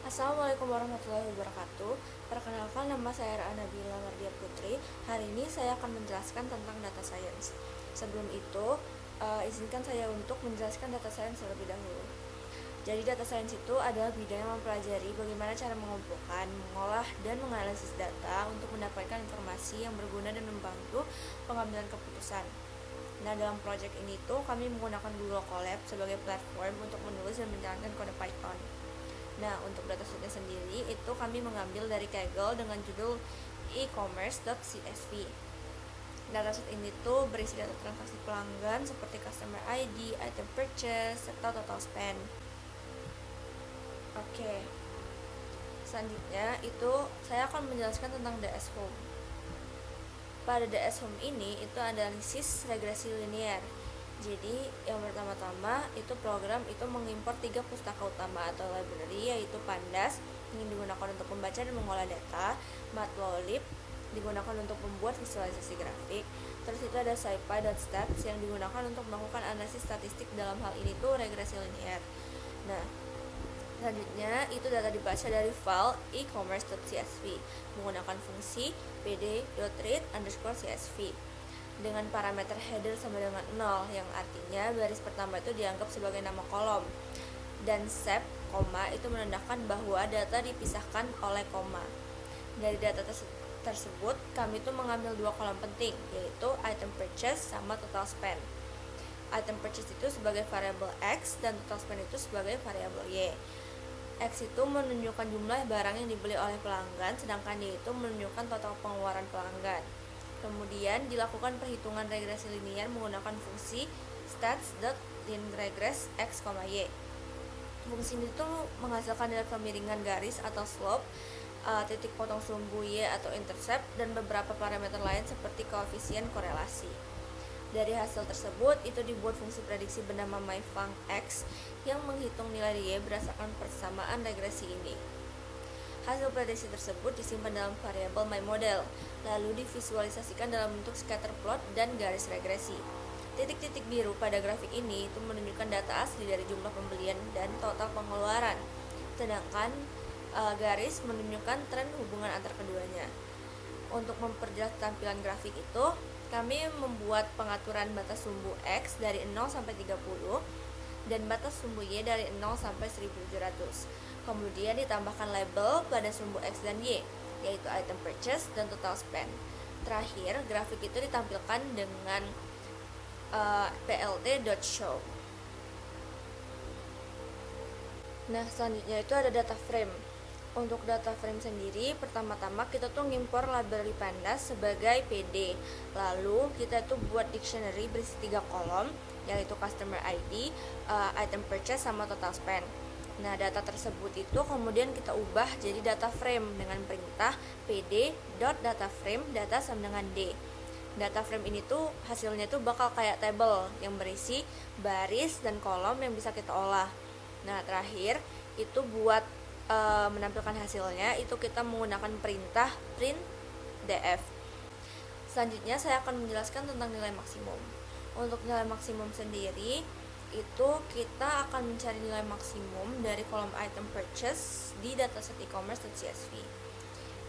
Assalamualaikum warahmatullahi wabarakatuh. Perkenalkan, nama saya Ra Nabila Mardia Putri. Hari ini saya akan menjelaskan tentang data science. Sebelum itu, izinkan saya untuk menjelaskan data science terlebih dahulu. Jadi data science itu adalah bidang yang mempelajari bagaimana cara mengumpulkan, mengolah, dan menganalisis data untuk mendapatkan informasi yang berguna dan membantu pengambilan keputusan. Nah, dalam proyek ini tuh kami menggunakan Google Colab sebagai platform untuk menulis dan menjalankan kode Python. Nah, untuk datasetnya sendiri itu kami mengambil dari Kaggle dengan judul e-commerce.csv. Dataset ini tuh berisi data transaksi pelanggan seperti customer ID, item purchase, serta total spend. Oke. Selanjutnya itu saya akan menjelaskan tentang DS Home. Pada DS Home ini itu ada analisis regresi linear. Jadi yang pertama-tama itu program itu mengimpor 3 pustaka utama atau library, yaitu Pandas yang digunakan untuk membaca dan mengolah data, Matplotlib digunakan untuk membuat visualisasi grafik, terus itu ada SciPy.stats yang digunakan untuk melakukan analisis statistik, dalam hal ini tuh regresi linear. Nah, selanjutnya itu data dibaca dari file e-commerce.csv menggunakan fungsi pd.read_csv dengan parameter header sama dengan 0, yang artinya baris pertama itu dianggap sebagai nama kolom, dan sep, koma itu menandakan bahwa data dipisahkan oleh koma. Dari data tersebut kami itu mengambil 2 kolom penting, yaitu item purchase sama total spend. Item purchase itu sebagai variabel X dan total spend itu sebagai variabel Y. X itu menunjukkan jumlah barang yang dibeli oleh pelanggan, sedangkan Y itu menunjukkan total pengeluaran pelanggan. Kemudian dilakukan perhitungan regresi linear menggunakan fungsi stats.linRegress x, y. Fungsi itu menghasilkan nilai kemiringan garis atau slope, titik potong sumbu Y atau intercept, dan beberapa parameter lain seperti koefisien korelasi. Dari hasil tersebut itu dibuat fungsi prediksi bernama myfuncx yang menghitung nilai Y berdasarkan persamaan regresi ini. Hasil prediksi tersebut disimpan dalam variabel myModel, lalu divisualisasikan dalam bentuk scatter plot dan garis regresi. Titik-titik biru pada grafik ini itu menunjukkan data asli dari jumlah pembelian dan total pengeluaran, sedangkan garis menunjukkan tren hubungan antar keduanya. Untuk memperjelas tampilan grafik itu, kami membuat pengaturan batas sumbu X dari 0 sampai 30 dan batas sumbu Y dari 0 sampai 1700. Kemudian ditambahkan label pada sumbu X dan Y, yaitu item purchase dan total spend. Terakhir, grafik itu ditampilkan dengan plt.show. Nah, selanjutnya itu ada data frame. Untuk data frame sendiri, pertama-tama kita tuh ngimpor library Pandas sebagai PD. Lalu kita tuh buat dictionary berisi 3 kolom, yaitu customer ID, item purchase, sama total spend. Nah, data tersebut itu kemudian kita ubah jadi data frame dengan perintah pd.dataframe data sama dengan d. Data frame ini tuh hasilnya tuh bakal kayak table yang berisi baris dan kolom yang bisa kita olah. Nah, terakhir itu buat menampilkan hasilnya itu kita menggunakan perintah printdf. Selanjutnya saya akan menjelaskan tentang nilai maksimum. Untuk nilai maksimum sendiri itu kita akan mencari nilai maksimum dari kolom item purchase di dataset e-commerce.csv.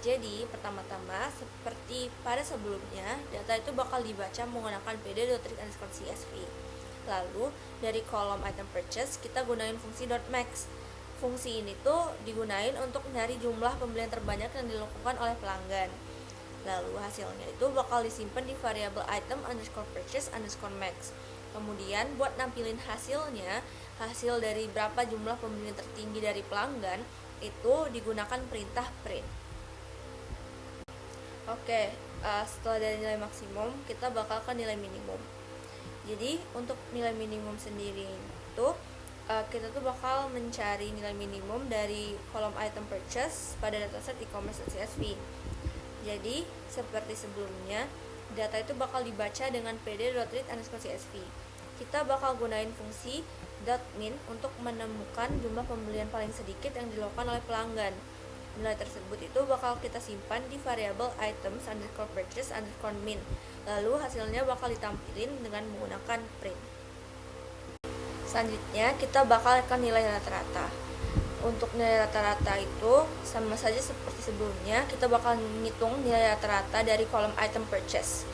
Jadi pertama-tama seperti pada sebelumnya, data itu bakal dibaca menggunakan pd.read_csv. Lalu dari kolom item purchase kita gunain fungsi .max. Fungsi ini tuh digunain untuk nyari jumlah pembelian terbanyak yang dilakukan oleh pelanggan. Lalu hasilnya itu bakal disimpan di variabel item_purchase_max. Kemudian buat nampilin hasilnya, hasil dari berapa jumlah pembelian tertinggi dari pelanggan itu digunakan perintah print. Oke, setelah dari nilai maksimum kita bakal ke nilai minimum. Jadi untuk nilai minimum sendiri itu kita tuh bakal mencari nilai minimum dari kolom item purchase pada dataset e-commerce.csv. Jadi seperti sebelumnya, data itu bakal dibaca dengan pd.read_csv. Kita bakal gunain fungsi .min untuk menemukan jumlah pembelian paling sedikit yang dilakukan oleh pelanggan. Nilai tersebut itu bakal kita simpan di variabel items_purchase_min. Lalu hasilnya bakal ditampilin dengan menggunakan print. Selanjutnya kita bakal ke nilai rata-rata. Untuk nilai rata-rata itu sama saja seperti sebelumnya, kita bakal ngitung nilai rata-rata dari kolom item purchase.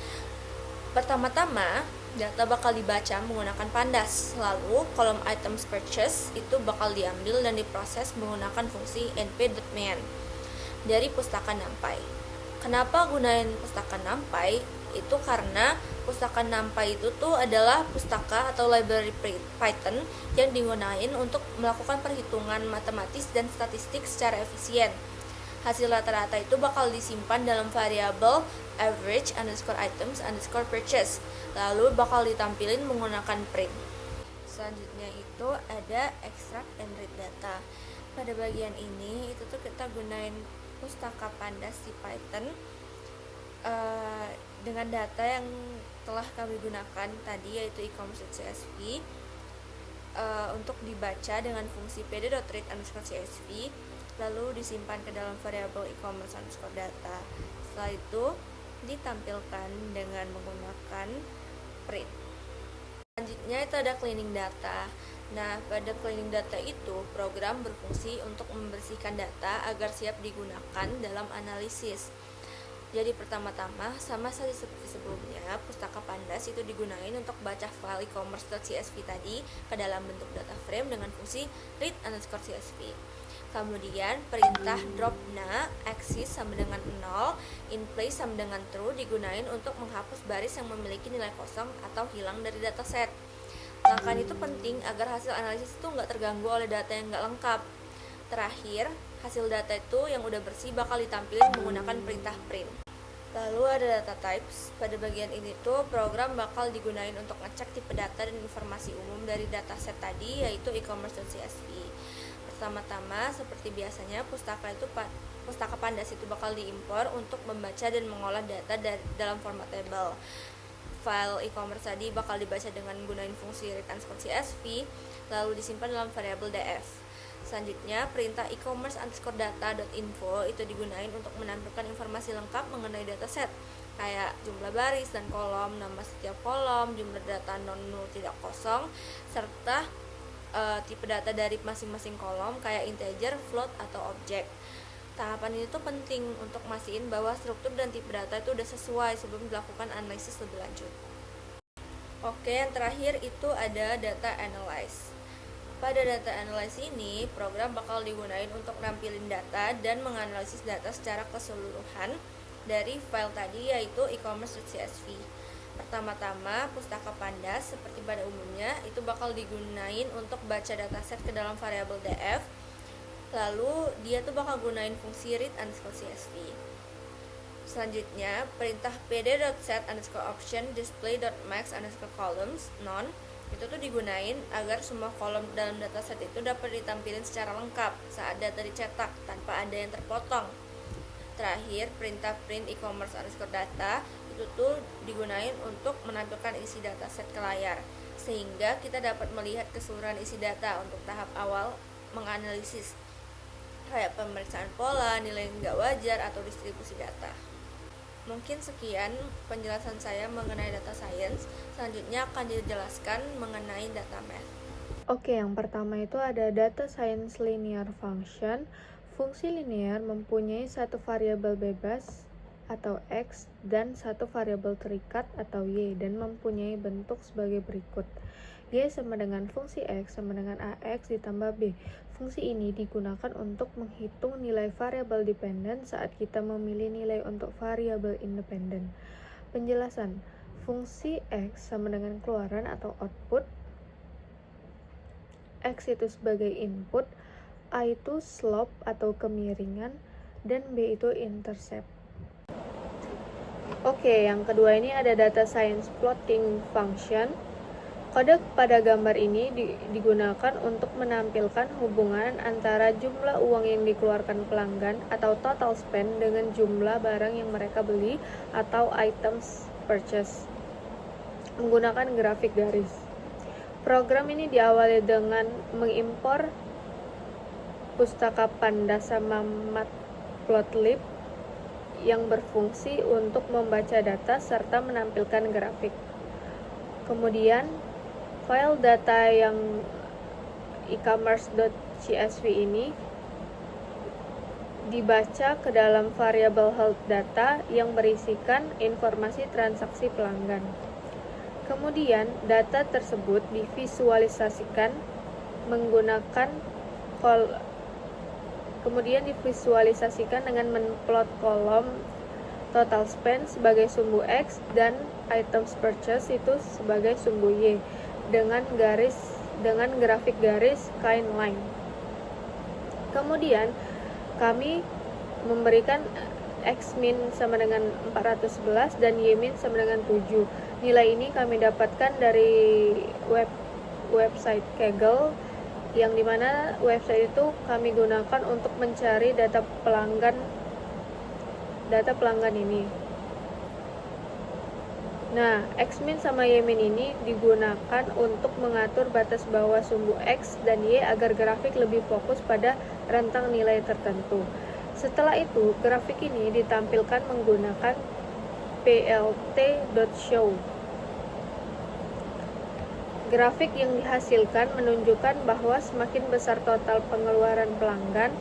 Pertama-tama, data bakal dibaca menggunakan pandas, lalu kolom items purchase itu bakal diambil dan diproses menggunakan fungsi np.man dari pustaka NumPy. Kenapa gunain pustaka NumPy? Itu karena pustaka NumPy itu tuh adalah pustaka atau library Python yang digunakan untuk melakukan perhitungan matematis dan statistik secara efisien. Hasil rata-rata itu bakal disimpan dalam variabel average underscore items underscore purchase, lalu bakal ditampilin menggunakan print. Selanjutnya itu ada extract and read data. Pada bagian ini itu tuh kita gunain pustaka pandas di Python dengan data yang telah kami gunakan tadi, yaitu e-commerce.csv, untuk dibaca dengan fungsi pd.read_csv, lalu disimpan ke dalam variabel e-commerce_data. Setelah itu ditampilkan dengan menggunakan print. Selanjutnya itu ada cleaning data. Nah, pada cleaning data itu program berfungsi untuk membersihkan data agar siap digunakan dalam analisis. Jadi pertama-tama sama saja seperti sebelumnya, pustaka pandas itu digunakan untuk baca file e-commerce.csv tadi ke dalam bentuk data frame dengan fungsi read_csv. Kemudian perintah dropna axis sama dengan 0, in place sama dengan true digunakan untuk menghapus baris yang memiliki nilai kosong atau hilang dari dataset. Langkah itu penting agar hasil analisis itu nggak terganggu oleh data yang nggak lengkap. Terakhir, hasil data itu yang udah bersih bakal ditampilkan menggunakan perintah print. Lalu ada data types. Pada bagian ini tuh program bakal digunakan untuk ngecek tipe data dan informasi umum dari dataset tadi, yaitu e-commerce.csv. Pertama-tama seperti biasanya pustaka pandas itu bakal diimpor untuk membaca dan mengolah data dalam format table. File e-commerce tadi bakal dibaca dengan gunain fungsi read_csv, lalu disimpan dalam variabel df. Selanjutnya, perintah e-commerce_data.info itu digunakan untuk menampilkan informasi lengkap mengenai dataset, kayak jumlah baris dan kolom, nama setiap kolom, jumlah data non-null tidak kosong, serta tipe data dari masing-masing kolom kayak integer, float, atau objek. Tahapan ini tuh penting untuk mastiin bahwa struktur dan tipe data itu udah sesuai sebelum dilakukan analisis lebih lanjut. Oke, yang terakhir itu ada data analyze. Pada data analyze ini, program bakal digunakan untuk nampilin data dan menganalisis data secara keseluruhan dari file tadi, yaitu e-commerce.csv. Pertama-tama, pustaka pandas seperti pada umumnya itu bakal digunain untuk baca dataset ke dalam variabel df. Lalu dia tuh bakal gunain fungsi read_csv. Selanjutnya, perintah pd.set_option display.max_columns non itu tuh digunain agar semua kolom dalam dataset itu dapat ditampilkan secara lengkap saat data dicetak tanpa ada yang terpotong. Terakhir, perintah print e-commerce_data itu tuh digunain untuk menampilkan isi dataset ke layar, sehingga kita dapat melihat keseluruhan isi data untuk tahap awal menganalisis, kayak pemeriksaan pola, nilai nggak wajar, atau distribusi data. Mungkin sekian penjelasan saya mengenai data science. Selanjutnya akan dijelaskan mengenai data math. Oke, yang pertama itu ada data science linear function. Fungsi linear mempunyai satu variabel bebas atau X dan satu variabel terikat atau Y dan mempunyai bentuk sebagai berikut. Y sama dengan fungsi X sama dengan AX ditambah B. Fungsi ini digunakan untuk menghitung nilai variabel dependen saat kita memilih nilai untuk variabel independen. Penjelasan, fungsi X sama dengan keluaran atau output, X itu sebagai input, A itu slope atau kemiringan, dan B itu intercept. Oke, yang kedua ini ada data science plotting function. Kode pada gambar ini digunakan untuk menampilkan hubungan antara jumlah uang yang dikeluarkan pelanggan atau total spend dengan jumlah barang yang mereka beli atau items purchase menggunakan grafik garis. Program ini diawali dengan mengimpor pustaka pandas sama matplotlib yang berfungsi untuk membaca data serta menampilkan grafik. Kemudian file data yang e-commerce.csv CSV ini dibaca ke dalam variabel health data yang berisikan informasi transaksi pelanggan. Kemudian, data tersebut divisualisasikan dengan menplot kolom total spend sebagai sumbu X dan items purchase itu sebagai sumbu Y dengan grafik garis kind line. Kemudian kami memberikan X-min sama dengan 411 dan Y-min sama dengan 7. Nilai ini kami dapatkan dari website Kaggle, yang dimana website itu kami gunakan untuk mencari data pelanggan ini. Nah, X-min sama Y-min ini digunakan untuk mengatur batas bawah sumbu X dan Y agar grafik lebih fokus pada rentang nilai tertentu. Setelah itu, grafik ini ditampilkan menggunakan plt.show. Grafik yang dihasilkan menunjukkan bahwa semakin besar total pengeluaran pelanggan,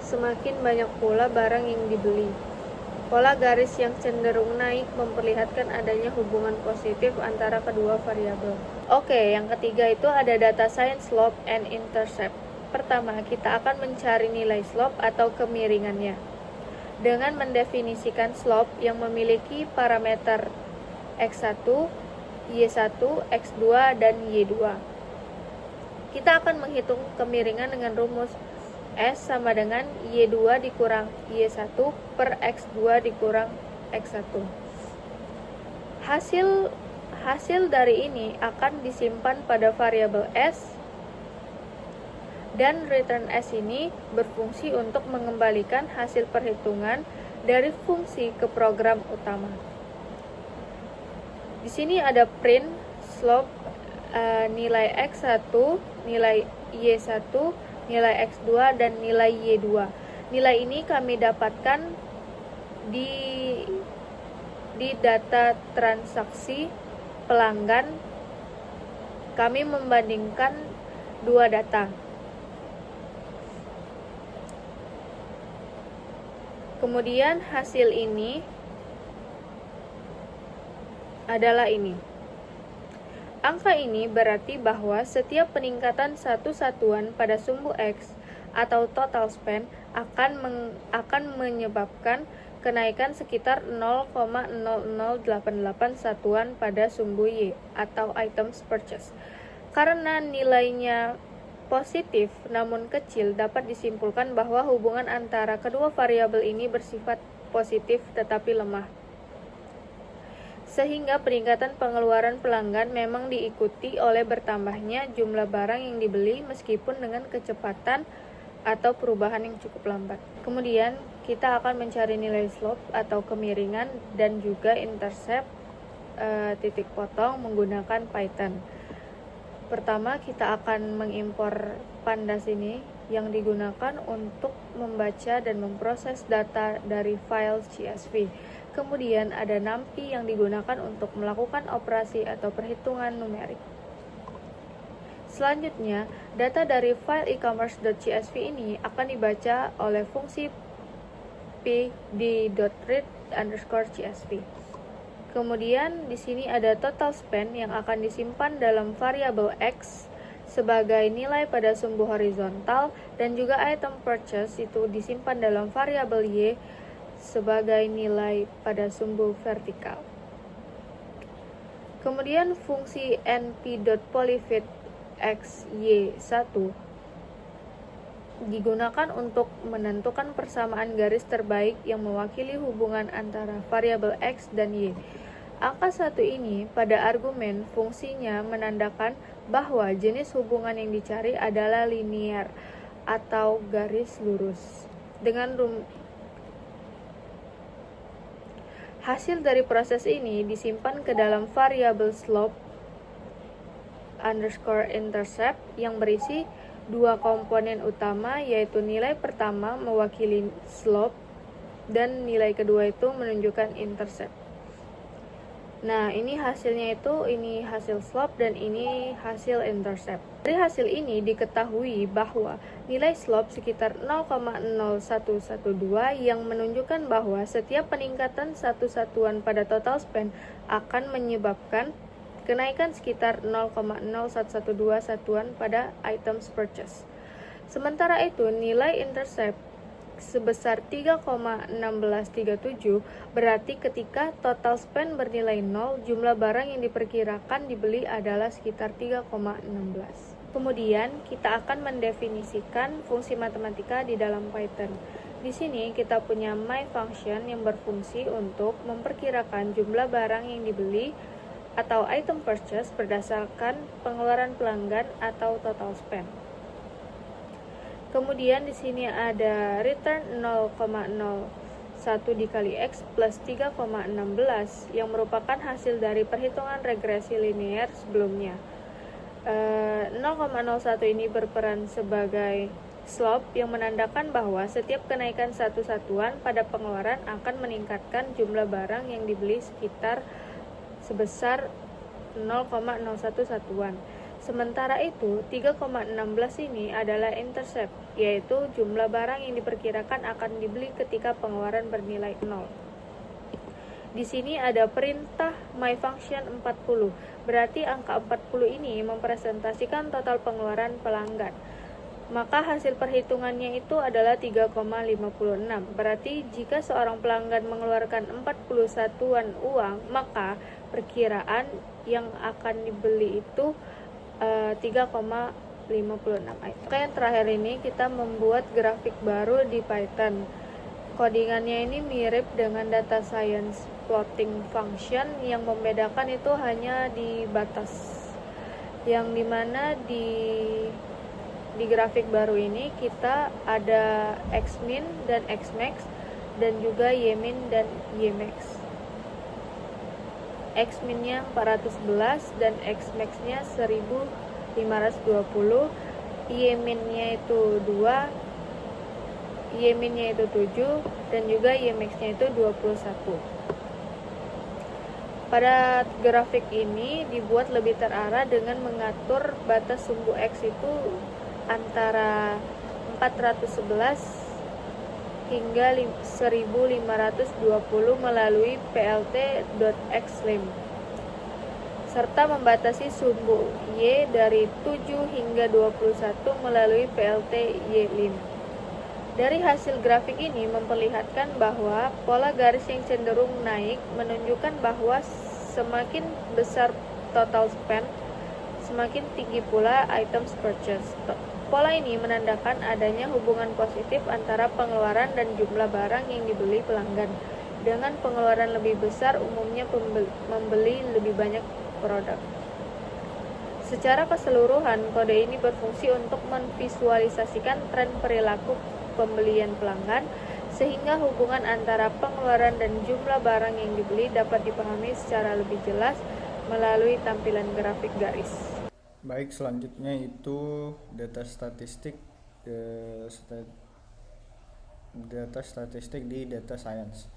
semakin banyak pula barang yang dibeli. Pola garis yang cenderung naik memperlihatkan adanya hubungan positif antara kedua variabel. Oke, yang ketiga itu ada data science slope and intercept. Pertama, kita akan mencari nilai slope atau kemiringannya dengan mendefinisikan slope yang memiliki parameter X1, Y1, X2, dan Y2. Kita akan menghitung kemiringan dengan rumus S sama dengan Y2 dikurang Y1 per X2 dikurang X1. Hasil dari ini akan disimpan pada variabel S, dan return S ini berfungsi untuk mengembalikan hasil perhitungan dari fungsi ke program utama. Di sini ada print slope nilai X1, nilai Y1, nilai X2, dan nilai Y2. Nilai ini kami dapatkan di data transaksi pelanggan. Kami membandingkan dua data. Kemudian hasil ini adalah ini. Angka ini berarti bahwa setiap peningkatan satu satuan pada sumbu X atau total spend akan menyebabkan kenaikan sekitar 0,0088 satuan pada sumbu Y atau items purchase. Karena nilainya positif namun kecil, dapat disimpulkan bahwa hubungan antara kedua variabel ini bersifat positif tetapi lemah. Sehingga peningkatan pengeluaran pelanggan memang diikuti oleh bertambahnya jumlah barang yang dibeli meskipun dengan kecepatan atau perubahan yang cukup lambat. Kemudian kita akan mencari nilai slope atau kemiringan dan juga intercept titik potong menggunakan Python. Pertama, kita akan mengimpor pandas ini yang digunakan untuk membaca dan memproses data dari file CSV. Kemudian ada NumPy yang digunakan untuk melakukan operasi atau perhitungan numerik. Selanjutnya, data dari file e-commerce.csv ini akan dibaca oleh fungsi pd.read_csv. Kemudian di sini ada total spend yang akan disimpan dalam variabel X sebagai nilai pada sumbu horizontal, dan juga item purchase itu disimpan dalam variabel Y sebagai nilai pada sumbu vertikal. Kemudian fungsi np.polyfit x y1 digunakan untuk menentukan persamaan garis terbaik yang mewakili hubungan antara variabel X dan Y. Angka 1 ini pada argumen fungsinya menandakan bahwa jenis hubungan yang dicari adalah linear atau garis lurus. Hasil dari proses ini disimpan ke dalam variabel slope _intercept yang berisi dua komponen utama, yaitu nilai pertama mewakili slope dan nilai kedua itu menunjukkan intercept. Nah, ini hasilnya itu, ini hasil slope dan ini hasil intercept. Dari hasil ini diketahui bahwa nilai slope sekitar 0,0112 yang menunjukkan bahwa setiap peningkatan satu satuan pada total spend akan menyebabkan kenaikan sekitar 0,0112 satuan pada items purchase. Sementara itu, nilai intercept sebesar 3,1637 berarti ketika total spend bernilai 0, jumlah barang yang diperkirakan dibeli adalah sekitar 3,16. Kemudian kita akan mendefinisikan fungsi matematika di dalam Python. Di sini kita punya my function yang berfungsi untuk memperkirakan jumlah barang yang dibeli atau item purchase berdasarkan pengeluaran pelanggan atau total spend. Kemudian di sini ada return 0,01 dikali X plus 3,16 yang merupakan hasil dari perhitungan regresi linear sebelumnya. 0,01 ini berperan sebagai slope yang menandakan bahwa setiap kenaikan satu satuan pada pengeluaran akan meningkatkan jumlah barang yang dibeli sekitar sebesar 0,01 satuan. Sementara itu, 3,16 ini adalah intercept, yaitu jumlah barang yang diperkirakan akan dibeli ketika pengeluaran bernilai 0. Di sini ada perintah my function 40, berarti angka 40 ini mempresentasikan total pengeluaran pelanggan. Maka hasil perhitungannya itu adalah 3,56. Berarti jika seorang pelanggan mengeluarkan 40 satuan uang, maka perkiraan yang akan dibeli itu 3,56. Oke, yang terakhir ini kita membuat grafik baru di Python. Kodingannya ini mirip dengan data science plotting function, yang membedakan itu hanya di batas, yang dimana di grafik baru ini kita ada xmin dan xmax dan juga ymin dan ymax. Xminnya 411 dan Xmax-nya 1520, Yminnya itu 2, Yminnya itu 7, dan juga Ymax-nya itu 21. Pada grafik ini dibuat lebih terarah dengan mengatur batas sumbu X itu antara 411 hingga 1520 melalui plt.xlim, serta membatasi sumbu Y dari 7 hingga 21 melalui plt ylim. Dari hasil grafik ini memperlihatkan bahwa pola garis yang cenderung naik menunjukkan bahwa semakin besar total spend, semakin tinggi pula items purchase. Pola ini menandakan adanya hubungan positif antara pengeluaran dan jumlah barang yang dibeli pelanggan. Dengan pengeluaran lebih besar, umumnya membeli lebih banyak produk. Secara keseluruhan, kode ini berfungsi untuk memvisualisasikan tren perilaku pembelian pelanggan, sehingga hubungan antara pengeluaran dan jumlah barang yang dibeli dapat dipahami secara lebih jelas melalui tampilan grafik garis. Baik, selanjutnya itu data statistik di data science.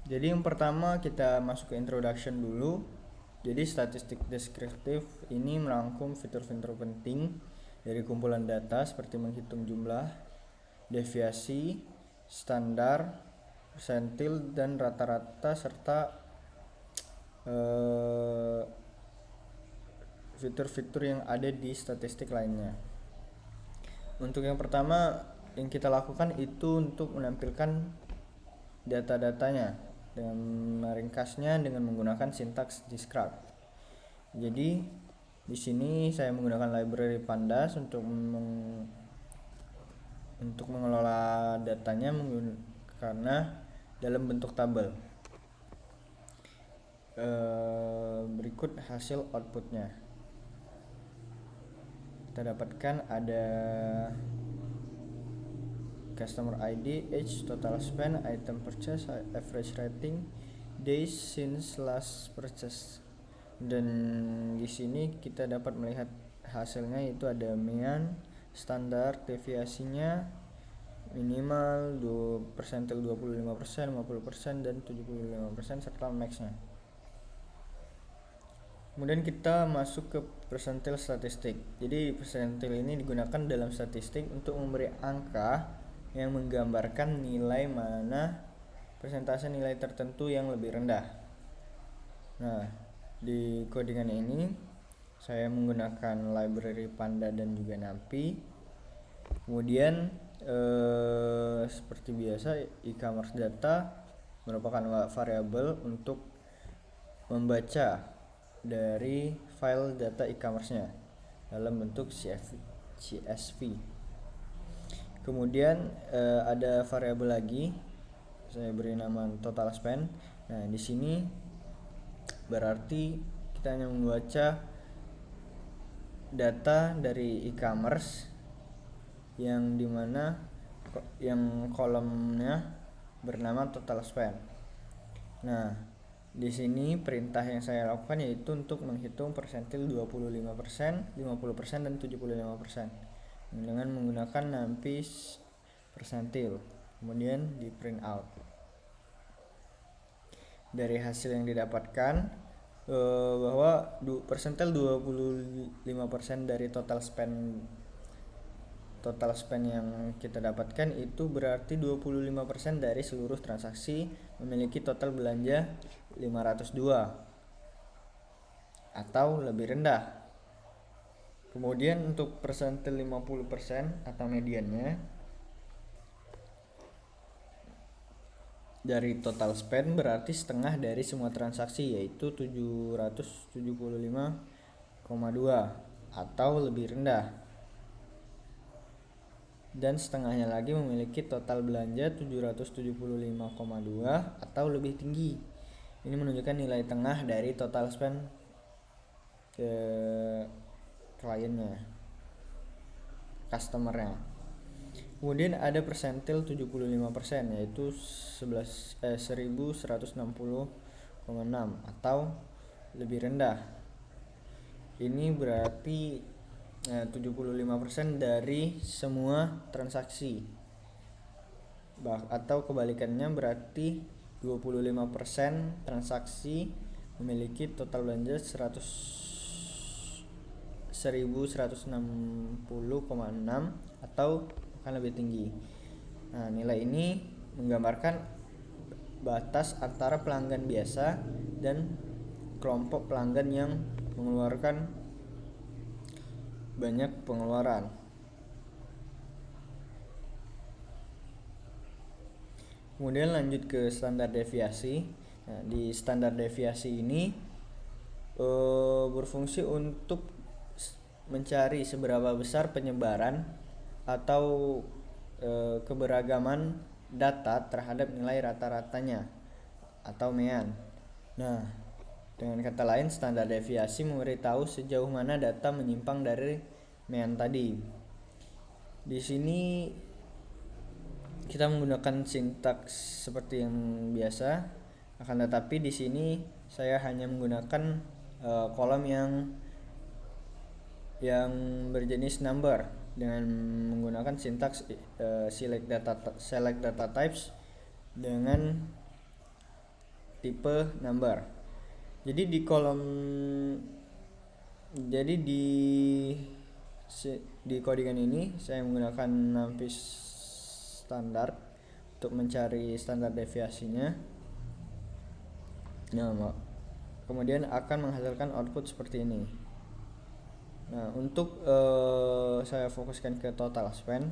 Jadi yang pertama kita masuk ke introduction dulu. Jadi statistik deskriptif ini merangkum fitur-fitur penting dari kumpulan data seperti menghitung jumlah, deviasi, standar, persentil, dan rata-rata, serta fitur-fitur yang ada di statistik lainnya. Untuk yang pertama yang kita lakukan itu untuk menampilkan data-datanya dengan meringkasnya dengan menggunakan sintaks describe. Jadi di sini saya menggunakan library pandas untuk mengelola datanya karena dalam bentuk tabel. Berikut hasil outputnya. Kita dapatkan ada customer ID, age, total spend, item purchase, average rating, days since last purchase. Dan di sini kita dapat melihat hasilnya, yaitu ada median, standar, deviasinya minimal, persentil 25%, 50%, dan 75%, serta max-nya. Kemudian kita masuk ke persentil statistik. Jadi persentil ini digunakan dalam statistik untuk memberi angka yang menggambarkan nilai mana persentase nilai tertentu yang lebih rendah. Nah, di codingan ini saya menggunakan library Panda dan juga NumPy. Kemudian seperti biasa, e-commerce data merupakan variabel untuk membaca dari file data e-commerce-nya dalam bentuk CSV. Kemudian ada variabel lagi, saya beri nama total spend. Nah, di sini berarti kita hanya membaca data dari e-commerce yang dimana yang kolomnya bernama total spend. Nah, di sini perintah yang saya lakukan yaitu untuk menghitung persentil 25%, 50%, dan 75% dengan menggunakan NumPy persentil. Kemudian di print out. Dari hasil yang didapatkan bahwa persentil 25% dari total spend yang kita dapatkan itu berarti 25% dari seluruh transaksi memiliki total belanja 502 atau lebih rendah. Kemudian untuk persentil 50% atau mediannya dari total spend berarti setengah dari semua transaksi, yaitu 775,2 atau lebih rendah. Dan setengahnya lagi memiliki total belanja 775,2 atau lebih tinggi. Ini menunjukkan nilai tengah dari total spend ke kliennya, customernya. Kemudian ada persentil 75% yaitu 1160,6 atau lebih rendah. Ini berarti 75% dari semua transaksi. Atau kebalikannya berarti 25% transaksi memiliki total belanja 1160,6 atau akan lebih tinggi. Nah, nilai ini menggambarkan batas antara pelanggan biasa dan kelompok pelanggan yang mengeluarkan banyak pengeluaran. Kemudian lanjut ke standar deviasi. Nah, di standar deviasi ini berfungsi untuk mencari seberapa besar penyebaran atau keberagaman data terhadap nilai rata-ratanya atau mean. Nah, dengan kata lain, standar deviasi memberitahu sejauh mana data menyimpang dari mean tadi. Di sini kita menggunakan sintaks seperti yang biasa, akan tetapi di sini saya hanya menggunakan kolom yang berjenis number dengan menggunakan sintaks select data types dengan tipe number. Jadi di codingan ini saya menggunakan NumPy standar untuk mencari standar deviasinya. Nah, kemudian akan menghasilkan output seperti ini. Nah, untuk saya fokuskan ke total spend.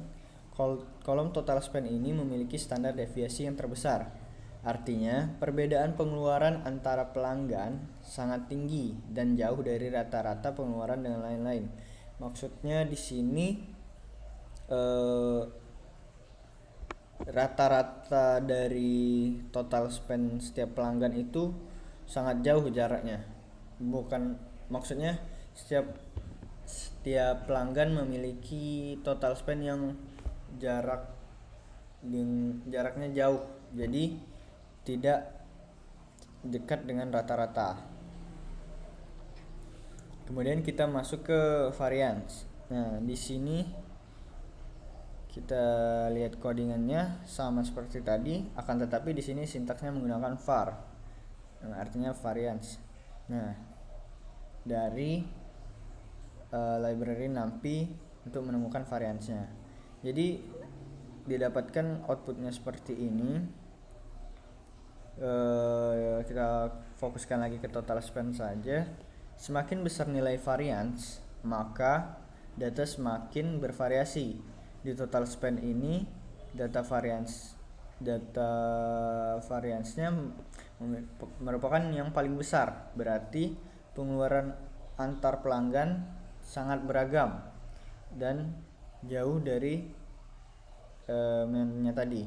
Kolom total spend ini memiliki standar deviasi yang terbesar. Artinya, perbedaan pengeluaran antara pelanggan sangat tinggi dan jauh dari rata-rata pengeluaran dengan lain-lain. Maksudnya di sini rata-rata dari total spend setiap pelanggan itu sangat jauh jaraknya. Maksudnya setiap pelanggan memiliki total spend yang jaraknya jauh, jadi tidak dekat dengan rata-rata. Kemudian kita masuk ke variance. Nah, di sini kita lihat codingannya sama seperti tadi, akan tetapi di sini sintaksnya menggunakan var, artinya variance. Nah, dari library NumPy untuk menemukan variansnya. Jadi didapatkan outputnya seperti ini. Kita fokuskan lagi ke total span saja. Semakin besar nilai varians, maka data semakin bervariasi. Di total span ini data variansnya merupakan yang paling besar, berarti pengeluaran antar pelanggan sangat beragam dan jauh dari mainnya tadi.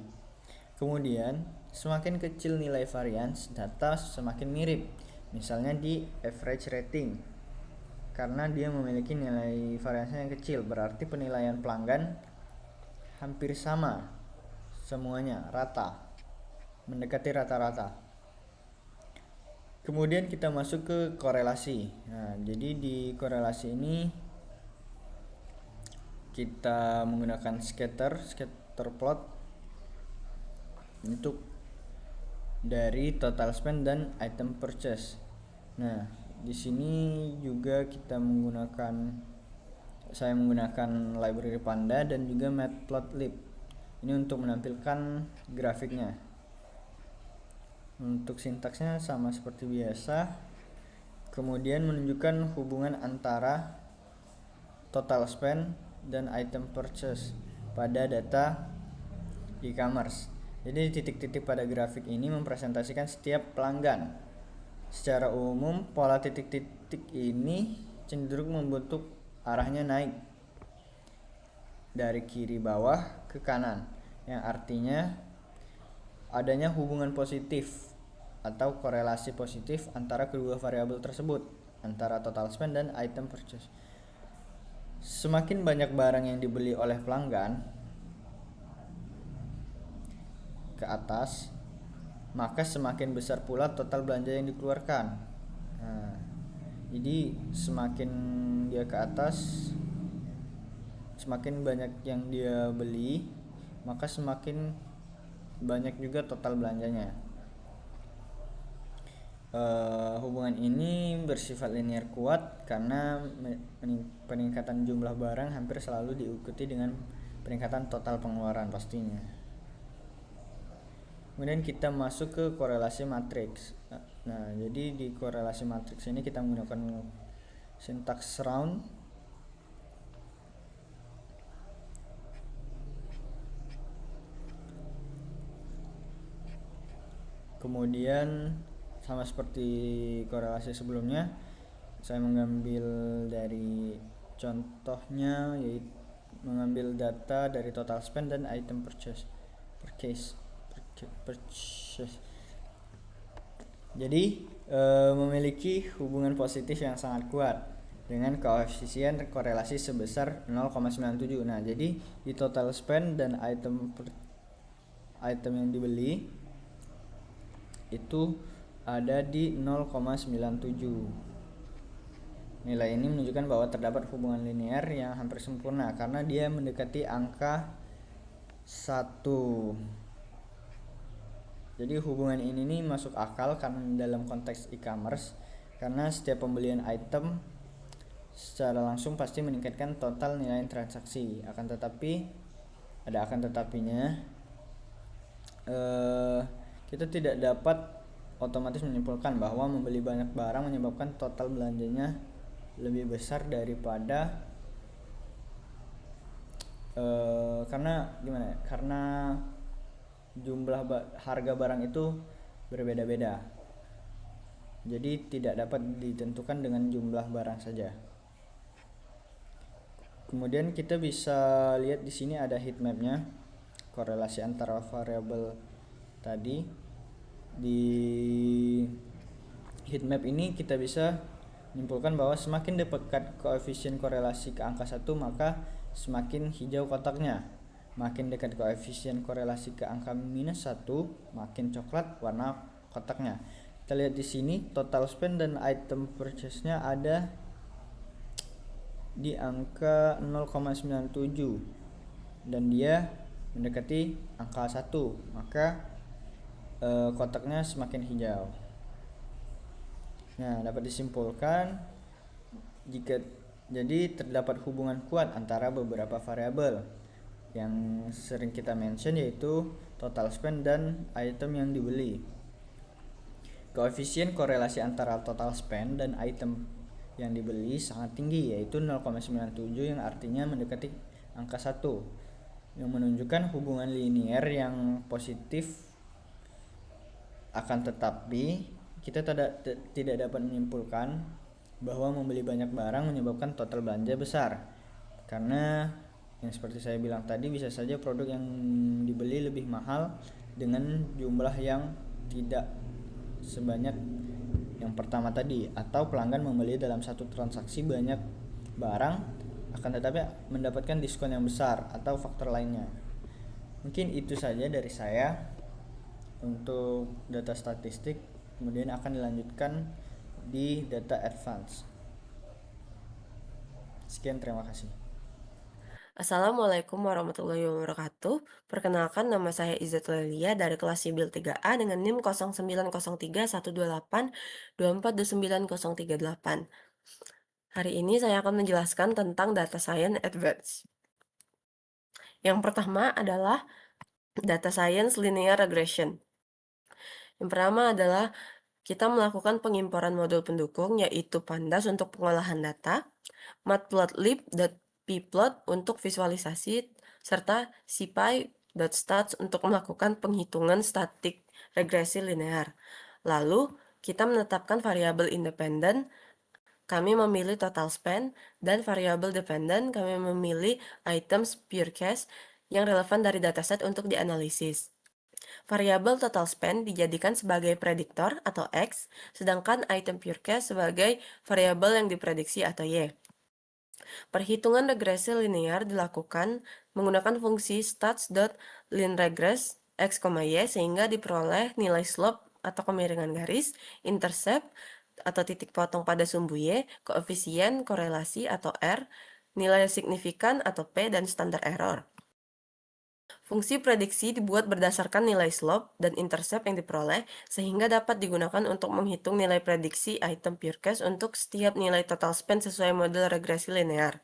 Kemudian semakin kecil nilai varians, data semakin mirip, misalnya di average rating. Karena dia memiliki nilai variansnya yang kecil, berarti penilaian pelanggan hampir sama, semuanya rata, mendekati rata-rata. Kemudian kita masuk ke korelasi. Nah, jadi di korelasi ini kita menggunakan scatter plot untuk dari total spend dan item purchase. Nah, di sini juga saya menggunakan library Panda dan juga Matplotlib. Ini untuk menampilkan grafiknya. Untuk sintaksnya sama seperti biasa. Kemudian menunjukkan hubungan antara total spend dan item purchase pada data e-commerce. Jadi titik-titik pada grafik ini mempresentasikan setiap pelanggan. Secara umum, pola titik-titik ini cenderung membentuk arahnya naik dari kiri bawah ke kanan, yang artinya adanya hubungan positif atau korelasi positif antara kedua variabel tersebut, antara total spend dan item purchase. Semakin banyak barang yang dibeli oleh pelanggan ke atas, maka semakin besar pula total belanja yang dikeluarkan. Nah, jadi semakin dia ke atas, semakin banyak yang dia beli, maka semakin banyak juga total belanjanya. Hubungan ini bersifat linear kuat karena peningkatan jumlah barang hampir selalu diikuti dengan peningkatan total pengeluaran pastinya. Kemudian kita masuk ke korelasi matriks. Nah, jadi di korelasi matriks ini kita menggunakan sintaks round. Kemudian sama seperti korelasi sebelumnya, saya mengambil dari contohnya, yaitu mengambil data dari total spend dan item purchase. Jadi memiliki hubungan positif yang sangat kuat dengan koefisien korelasi sebesar 0,97. Nah, jadi di total spend dan item yang dibeli itu ada di 0,97. Nilai ini menunjukkan bahwa terdapat hubungan linear yang hampir sempurna karena dia mendekati angka 1. Jadi hubungan ini masuk akal karena dalam konteks e-commerce, karena setiap pembelian item secara langsung pasti meningkatkan total nilai transaksi. Akan tetapinya kita tidak dapat otomatis menyimpulkan bahwa membeli banyak barang menyebabkan total belanjanya lebih besar daripada karena jumlah harga barang itu berbeda-beda. Jadi tidak dapat ditentukan dengan jumlah barang saja. Kemudian kita bisa lihat di sini ada heat map-nya, korelasi antara variabel tadi. Di heat map ini kita bisa menyimpulkan bahwa semakin dekat koefisien korelasi ke angka 1, maka semakin hijau kotaknya. Makin dekat koefisien korelasi ke angka -1, makin coklat warna kotaknya. Kita lihat di sini total spend dan item purchase-nya ada di angka 0,97 dan dia mendekati angka 1, maka kotaknya semakin hijau. Nah, dapat disimpulkan Jika jadi terdapat hubungan kuat antara beberapa variabel yang sering kita mention, yaitu total spend dan item yang dibeli. Koefisien korelasi antara total spend dan item yang dibeli sangat tinggi, yaitu 0,97, yang artinya mendekati angka 1, yang menunjukkan hubungan linier yang positif. Akan tetapi, kita tidak dapat menyimpulkan bahwa membeli banyak barang menyebabkan total belanja besar, karena yang seperti saya bilang tadi, bisa saja produk yang dibeli lebih mahal dengan jumlah yang tidak sebanyak yang pertama tadi, atau pelanggan membeli dalam satu transaksi banyak barang akan tetapi mendapatkan diskon yang besar, atau faktor lainnya. Mungkin itu saja dari saya untuk data statistik, kemudian akan dilanjutkan di data advance. Sekian, terima kasih. Assalamualaikum warahmatullahi wabarakatuh. Perkenalkan, nama saya Izzatul Lelia dari kelas Sibil 3A dengan NIM 0903-128-2429-038. Hari ini saya akan menjelaskan tentang Data Science Advanced. Yang pertama adalah Data Science Linear Regression. Yang pertama adalah kita melakukan pengimporan modul pendukung, yaitu Pandas untuk pengolahan data, Matplotlib dan pplot untuk visualisasi, serta scipy.stats untuk melakukan penghitungan statik regresi linear. Lalu, kita menetapkan variabel independen, kami memilih total spend, dan variabel dependen, kami memilih items pure cash yang relevan dari dataset untuk dianalisis. Variabel total spend dijadikan sebagai prediktor atau X, sedangkan item pure cash sebagai variabel yang diprediksi atau Y. Perhitungan regresi linear dilakukan menggunakan fungsi stats.linRegress x, y sehingga diperoleh nilai slope atau kemiringan garis, intercept atau titik potong pada sumbu Y, koefisien korelasi atau R, nilai signifikan atau P, dan standar error. Fungsi prediksi dibuat berdasarkan nilai slope dan intercept yang diperoleh, sehingga dapat digunakan untuk menghitung nilai prediksi item pure cash untuk setiap nilai total spend sesuai model regresi linear.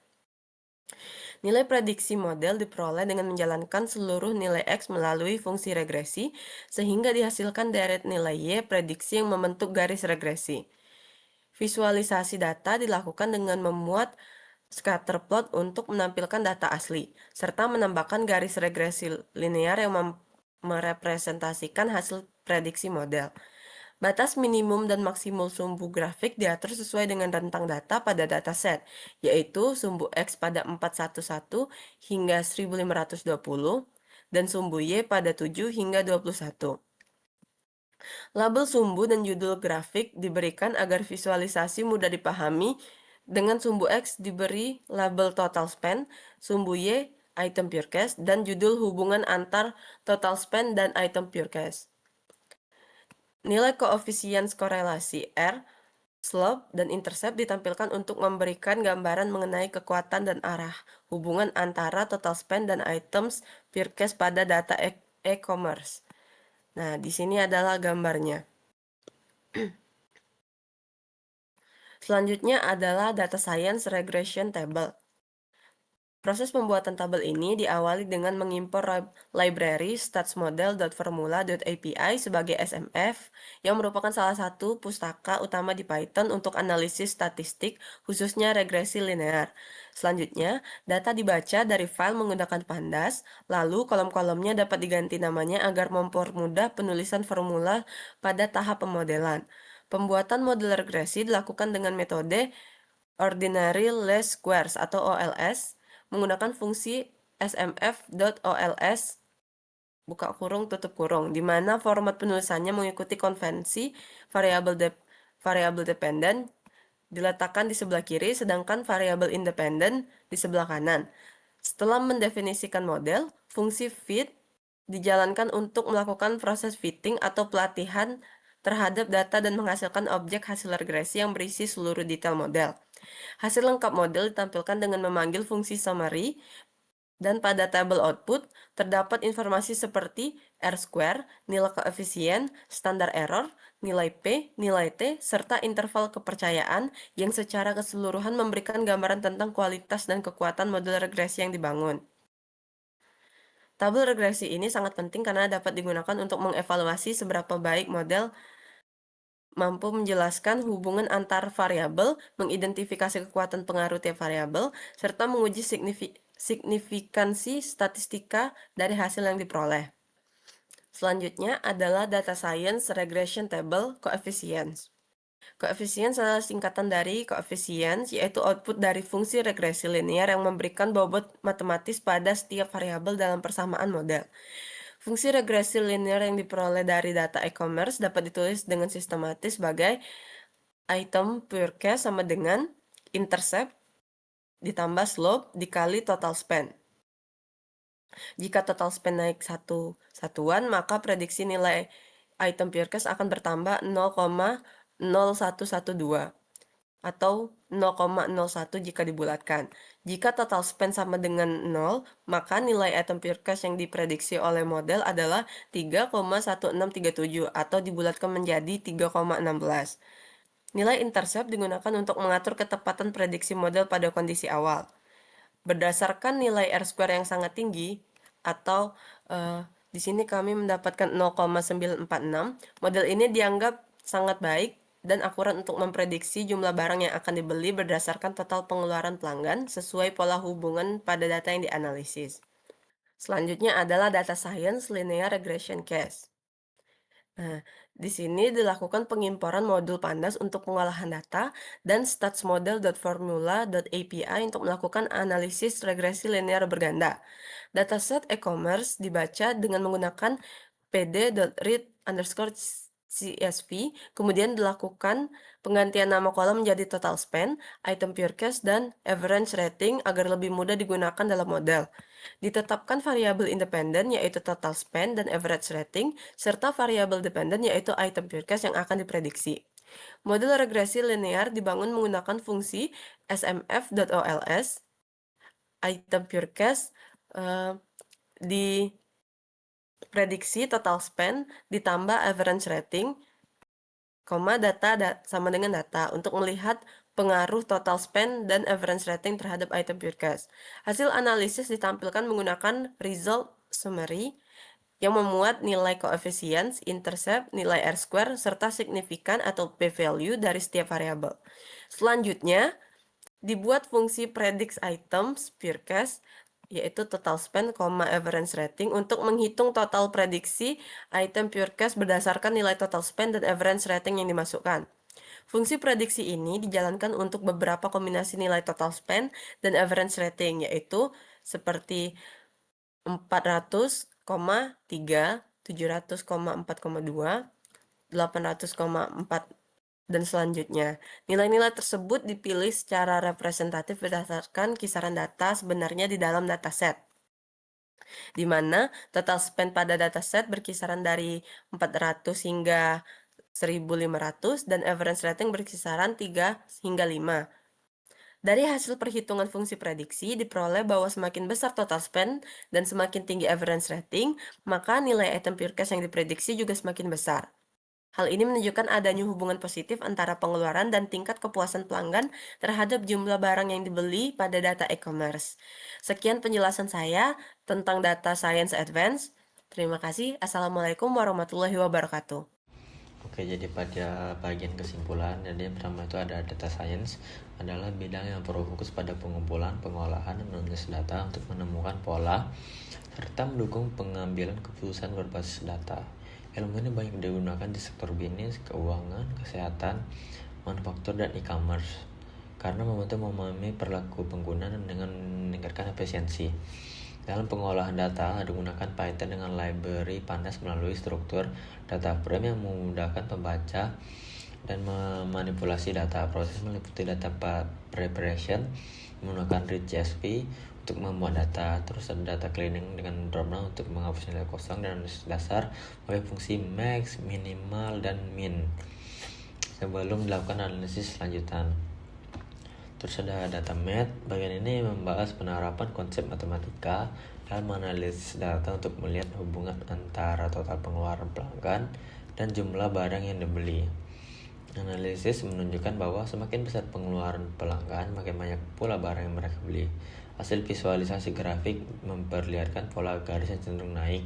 Nilai prediksi model diperoleh dengan menjalankan seluruh nilai X melalui fungsi regresi, sehingga dihasilkan deret nilai Y prediksi yang membentuk garis regresi. Visualisasi data dilakukan dengan memuat scatter plot untuk menampilkan data asli, serta menambahkan garis regresi linear yang merepresentasikan hasil prediksi model. Batas minimum dan maksimum sumbu grafik diatur sesuai dengan rentang data pada dataset, yaitu sumbu X pada 411 hingga 1520 dan sumbu Y pada 7 hingga 21. Label sumbu dan judul grafik diberikan agar visualisasi mudah dipahami. Dengan sumbu X diberi label total spend, sumbu Y item pure cash, dan judul hubungan antar total spend dan item pure cash. Nilai koefisien korelasi R, slope, dan intercept ditampilkan untuk memberikan gambaran mengenai kekuatan dan arah hubungan antara total spend dan items pure cash pada data e-commerce. Nah, di sini adalah gambarnya. Selanjutnya adalah Data Science Regression Table. Proses pembuatan tabel ini diawali dengan mengimpor library statsmodel.formula.api sebagai SMF, yang merupakan salah satu pustaka utama di Python untuk analisis statistik, khususnya regresi linear. Selanjutnya, data dibaca dari file menggunakan Pandas, lalu kolom-kolomnya dapat diganti namanya agar mempermudah penulisan formula pada tahap pemodelan. Pembuatan model regresi dilakukan dengan metode Ordinary Least Squares atau OLS, menggunakan fungsi smf.ols buka kurung tutup kurung, di mana format penulisannya mengikuti konvensi variabel dependen diletakkan di sebelah kiri, sedangkan variabel independen di sebelah kanan. Setelah mendefinisikan model, fungsi fit dijalankan untuk melakukan proses fitting atau pelatihan terhadap data dan menghasilkan objek hasil regresi yang berisi seluruh detail model. Hasil lengkap model ditampilkan dengan memanggil fungsi summary Dan pada tabel output, terdapat informasi seperti R-square, nilai koefisien, standar error, nilai P, nilai T, serta interval kepercayaan yang secara keseluruhan memberikan gambaran tentang kualitas dan kekuatan model regresi yang dibangun. Tabel regresi ini sangat penting karena dapat digunakan untuk mengevaluasi seberapa baik model mampu menjelaskan hubungan antar variabel, mengidentifikasi kekuatan pengaruh tiap variabel, serta menguji signifikansi statistika dari hasil yang diperoleh. Selanjutnya adalah data science regression table coefficients. Coefficients adalah singkatan dari coefficients, yaitu output dari fungsi regresi linear yang memberikan bobot matematis pada setiap variabel dalam persamaan model. Fungsi regresi linear yang diperoleh dari data e-commerce dapat ditulis dengan sistematis sebagai item purecast sama dengan intercept ditambah slope dikali total spend. Jika total spend naik satu satuan, maka prediksi nilai item purecast akan bertambah 0,0112 atau 0,01 jika dibulatkan. Jika total spend sama dengan 0, maka nilai item purecast yang diprediksi oleh model adalah 3,1637 atau dibulatkan menjadi 3,16. Nilai intercept digunakan untuk mengatur ketepatan prediksi model pada kondisi awal. Berdasarkan nilai R-square yang sangat tinggi, atau di sini kami mendapatkan 0,946, model ini dianggap sangat baik dan akurat untuk memprediksi jumlah barang yang akan dibeli berdasarkan total pengeluaran pelanggan sesuai pola hubungan pada data yang dianalisis. Selanjutnya adalah data science linear regression case. Nah, di sini dilakukan pengimporan modul pandas untuk pengolahan data dan statsmodel.formula.api untuk melakukan analisis regresi linear berganda. Dataset e-commerce dibaca dengan menggunakan pd.read_csv, kemudian dilakukan penggantian nama kolom menjadi total spend, item purecast, dan average rating agar lebih mudah digunakan dalam model. Ditetapkan variabel independen yaitu total spend dan average rating, serta variabel dependen yaitu item purecast yang akan diprediksi. Model regresi linear dibangun menggunakan fungsi smf.ols, item purecast diprediksi total spend ditambah average rating, data sama dengan data untuk melihat pengaruh total spend dan average rating terhadap item purecast. Hasil analisis ditampilkan menggunakan result summary yang memuat nilai coefficients, intercept, nilai R-square, serta signifikan atau p-value dari setiap variabel. Selanjutnya, dibuat fungsi predict items purecast yaitu total spend, average rating untuk menghitung total prediksi item purecast berdasarkan nilai total spend dan average rating yang dimasukkan. Fungsi prediksi ini dijalankan untuk beberapa kombinasi nilai total spend dan average rating, yaitu seperti 400,3, 700,4,2, 800,4, dan selanjutnya. Nilai-nilai tersebut dipilih secara representatif berdasarkan kisaran data sebenarnya di dalam dataset, di mana total spend pada dataset berkisaran dari 400 hingga 1.500 dan average rating berkisaran 3 hingga 5. Dari hasil perhitungan fungsi prediksi, diperoleh bahwa semakin besar total spend dan semakin tinggi average rating, maka nilai item purecast yang diprediksi juga semakin besar. Hal ini menunjukkan adanya hubungan positif antara pengeluaran dan tingkat kepuasan pelanggan terhadap jumlah barang yang dibeli pada data e-commerce. Sekian penjelasan saya tentang Data Science Advanced. Terima kasih. Assalamualaikum warahmatullahi wabarakatuh. Oke, jadi pada bagian kesimpulan, jadi yang pertama itu ada data science adalah bidang yang berfokus pada pengumpulan, pengolahan, dan menganalisis data untuk menemukan pola serta mendukung pengambilan keputusan berbasis data. Ilmu ini banyak digunakan di sektor bisnis, keuangan, kesehatan, manufaktur, dan e-commerce karena membantu memahami perilaku pengguna dan dengan meningkatkan efisiensi. Dalam pengolahan data, digunakan Python dengan library pandas melalui struktur data frame yang memudahkan pembaca dan memanipulasi data. Proses meliputi data preparation menggunakan read CSV untuk membuat data, terus ada data cleaning dengan dropdown untuk menghapus nilai kosong, dan analisis dasar pakai fungsi max, minimal, dan min sebelum dilakukan analisis lanjutan. Terus ada data math. Bagian ini membahas penerapan konsep matematika dalam menganalisis data untuk melihat hubungan antara total pengeluaran pelanggan dan jumlah barang yang dibeli. Analisis menunjukkan bahwa semakin besar pengeluaran pelanggan, makin banyak pula barang yang mereka beli. Hasil visualisasi grafik memperlihatkan pola garis yang cenderung naik,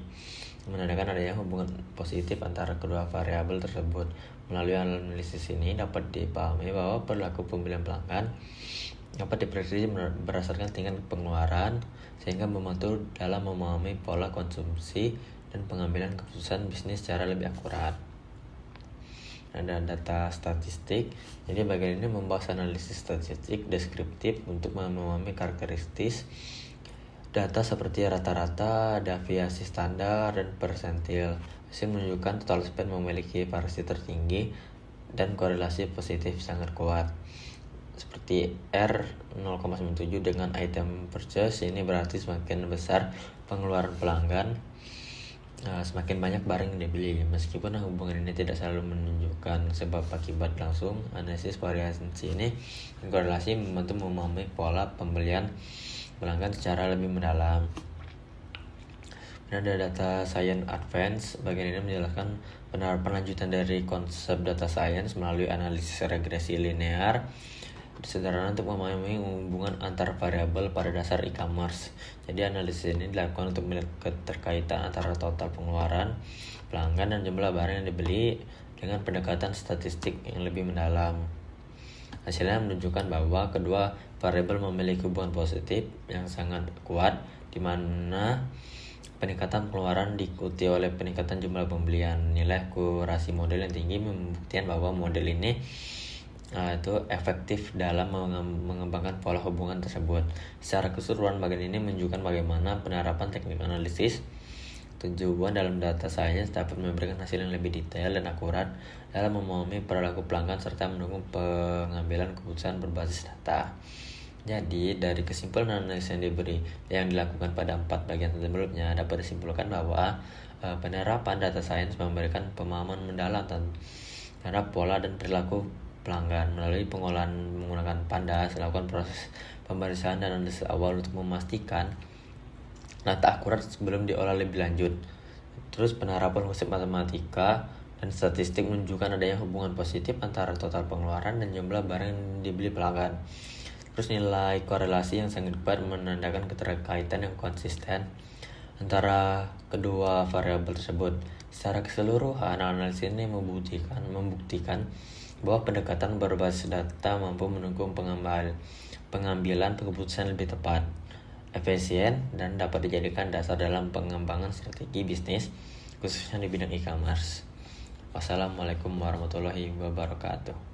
menandakan adanya hubungan positif antara kedua variabel tersebut. Melalui analisis ini dapat dipahami bahwa perilaku pembelian pelanggan dapat diprediksi berdasarkan tingkat pengeluaran, sehingga membantu dalam memahami pola konsumsi dan pengambilan keputusan bisnis secara lebih akurat. Ada data statistik. Jadi bagian ini membahas analisis statistik deskriptif untuk memahami karakteristik data seperti rata-rata, deviasi standar, dan persentil. Hasil menunjukkan total spend memiliki variasi tertinggi dan korelasi positif sangat kuat. Seperti R 0,97 dengan item purchase, ini berarti semakin besar pengeluaran pelanggan, semakin banyak barang yang dibeli. Meskipun hubungan ini tidak selalu menunjukkan sebab akibat langsung, analisis variasi ini dan korelasi membantu memahami pola pembelian pelanggan secara lebih mendalam. Dan ada data science advance. Bagian ini menjelaskan penerapan lanjutan dari konsep data science melalui analisis regresi linear sederhana untuk memahami hubungan antar variabel pada dasar e-commerce. Jadi analisis ini dilakukan untuk melihat keterkaitan antara total pengeluaran pelanggan dan jumlah barang yang dibeli dengan pendekatan statistik yang lebih mendalam. Hasilnya menunjukkan bahwa kedua variabel memiliki hubungan positif yang sangat kuat, di mana peningkatan pengeluaran diikuti oleh peningkatan jumlah pembelian. Nilai akurasi model yang tinggi membuktikan bahwa model ini itu efektif dalam mengembangkan pola hubungan tersebut. Secara keseluruhan, bagian ini menunjukkan bagaimana penerapan teknik analisis tujuan dalam data science dapat memberikan hasil yang lebih detail dan akurat dalam memahami perilaku pelanggan serta mendukung pengambilan keputusan berbasis data. Jadi dari kesimpulan analisis yang dilakukan pada 4 bagian sebelumnya, dapat disimpulkan bahwa penerapan data science memberikan pemahaman mendalam terhadap pola dan perilaku pelanggan. Melalui pengolahan menggunakan Pandas, lakukan proses pemeriksaan dan analisis awal untuk memastikan data akurat sebelum diolah lebih lanjut. Terus penerapan konsep matematika dan statistik menunjukkan adanya hubungan positif antara total pengeluaran dan jumlah barang yang dibeli pelanggan. Terus nilai korelasi yang sangat kuat menandakan keterkaitan yang konsisten antara kedua variabel tersebut. Secara keseluruhan, analisis ini membuktikan bahwa pendekatan berbasis data mampu mendukung pengambilan keputusan lebih tepat, efisien, dan dapat dijadikan dasar dalam pengembangan strategi bisnis, khususnya di bidang e-commerce. Wassalamualaikum warahmatullahi wabarakatuh.